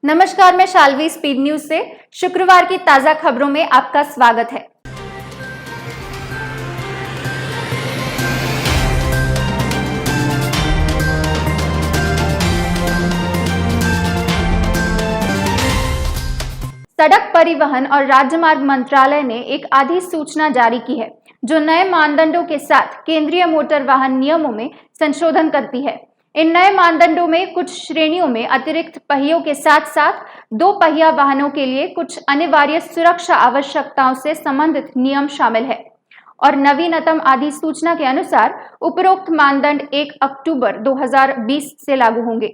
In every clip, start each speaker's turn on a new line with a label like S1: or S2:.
S1: नमस्कार, मैं Shalvi speed news से शुक्रवार की ताजा खबरों में आपका स्वागत है। सड़क परिवहन और राजमार्ग मंत्रालय ने एक अधिसूचना जारी की है जो नए मानदंडों के साथ केंद्रीय मोटर वाहन नियमों में संशोधन करती है। इन नए मानदंडों में कुछ श्रेणियों में अतिरिक्त पहियों के साथ साथ दो पहिया वाहनों के लिए कुछ अनिवार्य सुरक्षा आवश्यकताओं से संबंधित नियम शामिल है और नवीनतम अधिसूचना के अनुसार उपरोक्त मानदंड 1 अक्टूबर 2020 से लागू होंगे।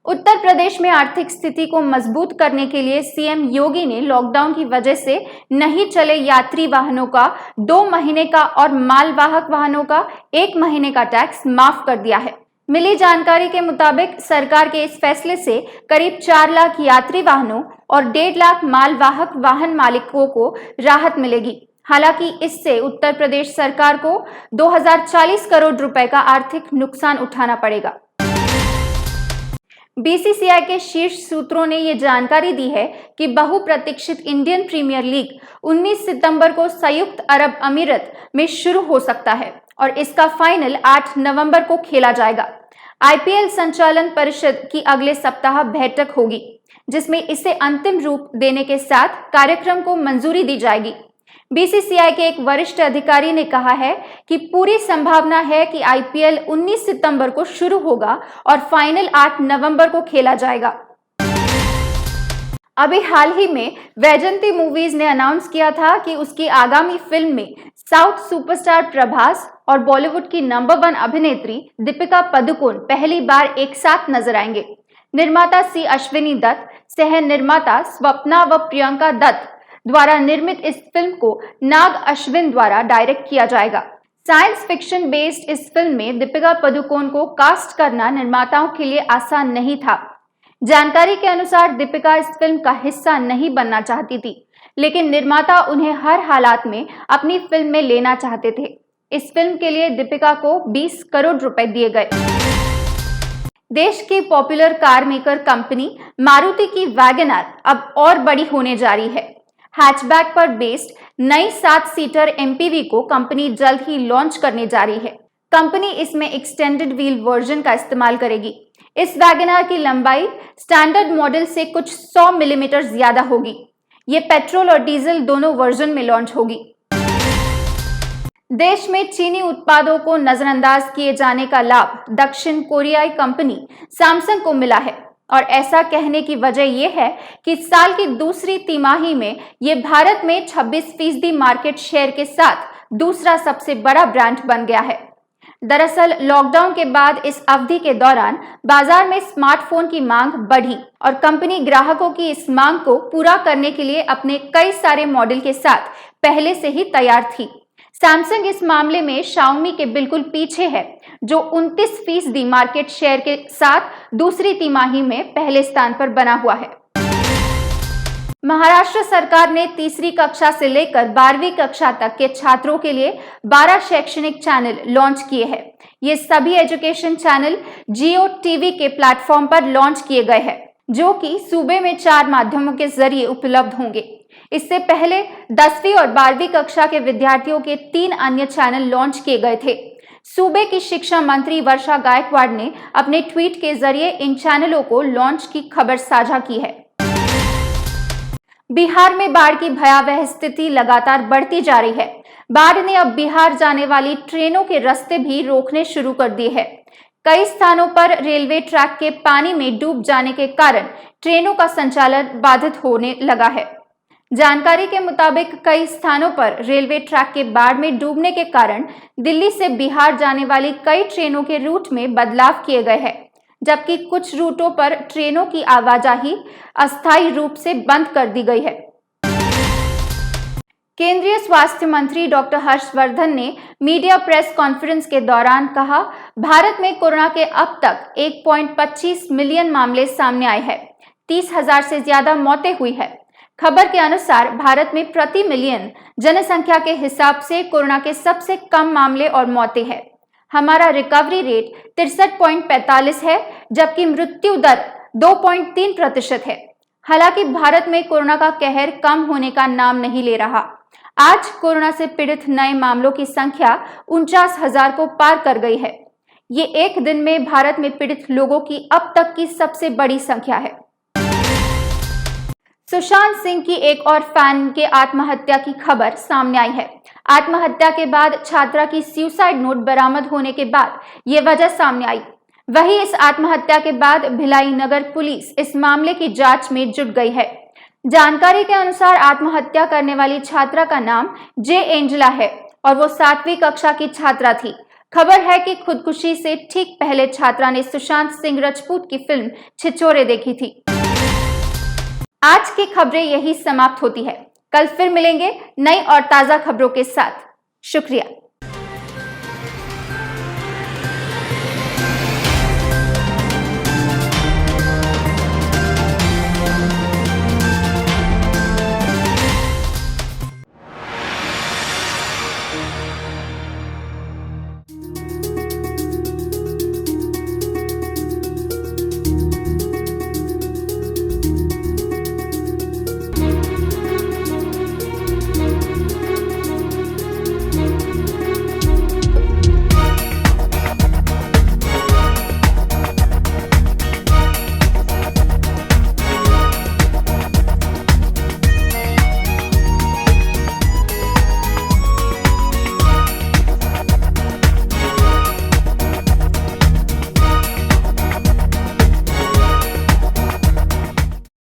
S1: उत्तर प्रदेश में आर्थिक स्थिति को मजबूत करने के लिए सीएम योगी ने लॉकडाउन की वजह से नहीं चले यात्री वाहनों का 2 महीने का और मालवाहक वाहनों का 1 महीने का टैक्स माफ कर दिया है। मिली जानकारी के मुताबिक सरकार के इस फैसले से करीब 4 लाख यात्री वाहनों और 1.5 लाख मालवाहक वाहन मालिकों को राहत मिलेगी। हालांकि इससे उत्तर प्रदेश सरकार को 2040 करोड़ रुपए का आर्थिक नुकसान उठाना पड़ेगा। बीसीसीआई के शीर्ष सूत्रों ने ये जानकारी दी है कि बहुप्रतीक्षित इंडियन प्रीमियर लीग 19 सितंबर को संयुक्त अरब अमीरत में शुरू हो सकता है और इसका फाइनल 8 नवंबर को खेला जाएगा। आईपीएल संचालन परिषद की अगले सप्ताह बैठक होगी जिसमें इसे अंतिम रूप देने के साथ कार्यक्रम को मंजूरी दी जाएगी। बीसीसीआई के एक वरिष्ठ अधिकारी ने कहा है कि पूरी संभावना है कि आईपीएल 19 सितंबर को शुरू होगा और फाइनल 8 नवंबर को खेला जाएगा। अभी हाल ही में वैजंती मूवीज ने अनाउंस किया था कि उसकी आगामी फिल्म में साउथ सुपरस्टार प्रभास और बॉलीवुड की नंबर 1 अभिनेत्री दीपिका पादुकोण पहली बार एक साथ नजर आएंगे। निर्माता सी अश्विनी दत्त, सह निर्माता स्वप्ना व प्रियंका दत्त द्वारा निर्मित इस फिल्म को नाग अश्विन द्वारा डायरेक्ट किया जाएगा। साइंस फिक्शन बेस्ड इस फिल्म में दीपिका पादुकोण को कास्ट करना निर्माताओं के लिए आसान नहीं था। जानकारी के अनुसार दीपिका इस फिल्म का हिस्सा नहीं बनना चाहती थी, लेकिन निर्माता उन्हें हर हालात में अपनी फिल्म में लेना चाहते थे। इस फिल्म के लिए दीपिका को 20 करोड़ रुपए दिए गए। देश की popular car maker company Maruti की वैगनआर अब और बड़ी होने जा रही है। हैचबैक पर बेस्ड नई 7 सीटर एमपीवी को कंपनी जल्द ही लॉन्च करने जा रही है। कंपनी इसमें एक्सटेंडेड व्हील वर्जन का इस्तेमाल करेगी। इस वैगनआर की लंबाई स्टैंडर्ड मॉडल से कुछ 100 मिलीमीटर ज्यादा होगी। ये पेट्रोल और डीजल दोनों वर्जन में लॉन्च होगी। देश में चीनी उत्पादों को नजरअंदाज किए जाने का लाभ दक्षिण कोरियाई कंपनी सैमसंग को मिला है और ऐसा कहने की वजह यह है कि साल की दूसरी तिमाही में यह भारत में 26% मार्केट शेयर के साथ दूसरा सबसे बड़ा ब्रांड बन गया है। दरअसल लॉकडाउन के बाद इस अवधि के दौरान बाजार में स्मार्टफोन की मांग बढ़ी और कंपनी ग्राहकों की इस मांग को पूरा करने के लिए अपने कई सारे मॉडल के साथ पहले से ही तैयार थी। सैमसंग इस मामले में शाओमी के बिल्कुल पीछे है जो 29% मार्केट शेयर के साथ दूसरी तिमाही में पहले स्थान पर बना हुआ है। महाराष्ट्र सरकार ने तीसरी कक्षा से लेकर 12वीं कक्षा तक के छात्रों के लिए 12 शैक्षणिक चैनल लॉन्च किए हैं। ये सभी एजुकेशन चैनल जियो टीवी के प्लेटफॉर्म पर लॉन्च किए गए हैं जो कि सूबे में 4 माध्यमों के जरिए उपलब्ध होंगे। इससे पहले 10वीं और 12वीं कक्षा के विद्यार्थियों के 3 अन्य चैनल लॉन्च किए गए थे। सूबे की शिक्षा मंत्री वर्षा गायकवाड़ ने अपने ट्वीट के जरिए इन चैनलों को लॉन्च की खबर साझा की है। बिहार में बाढ़ की भयावह स्थिति लगातार बढ़ती जा रही है। बाढ़ ने अब बिहार जाने वाली ट्रेनों के रास्ते भी रोकने शुरू कर दिए हैं। कई स्थानों पर रेलवे ट्रैक के पानी में डूब जाने के कारण ट्रेनों का संचालन बाधित होने लगा है। जानकारी के मुताबिक कई स्थानों पर रेलवे ट्रैक के बाढ़ में डूबने के कारण दिल्ली से बिहार जाने वाली कई ट्रेनों के रूट में बदलाव किए गए हैं, जबकि कुछ रूटों पर ट्रेनों की आवाजाही अस्थायी रूप से बंद कर दी गई है। केंद्रीय स्वास्थ्य मंत्री डॉक्टर हर्षवर्धन ने मीडिया प्रेस कॉन्फ्रेंस के दौरान कहा, भारत में कोरोना के अब तक 1.25 मिलियन मामले सामने आए हैं। 30,000 से ज्यादा मौतें हुई है। खबर के अनुसार भारत में प्रति मिलियन जनसंख्या के हिसाब से कोरोना के सबसे कम मामले और मौतें हैं। हमारा रिकवरी रेट 63.45 है, जबकि मृत्यु दर 2.3% है। हालांकि भारत में कोरोना का कहर कम होने का नाम नहीं ले रहा। आज कोरोना से पीड़ित नए मामलों की संख्या 49,000 को पार कर गई है। ये एक दिन में भारत में पीड़ित लोगों की अब तक की सबसे बड़ी संख्या है। सुशांत सिंह की एक और फैन के आत्महत्या की खबर सामने आई है। आत्महत्या के बाद छात्रा की सुसाइड नोट बरामद होने के बाद ये वजह सामने आई। वहीं इस आत्महत्या के बाद भिलाई नगर पुलिस इस मामले की जांच में जुट गई है। जानकारी के अनुसार आत्महत्या करने वाली छात्रा का नाम जे एंजेला है और वो 7वीं कक्षा की छात्रा थी। खबर है कि खुदकुशी से ठीक पहले छात्रा ने सुशांत सिंह राजपूत की फिल्म छिछोरे देखी थी। आज की खबरें यही समाप्त होती है। कल फिर मिलेंगे नई और ताजा खबरों के साथ। शुक्रिया।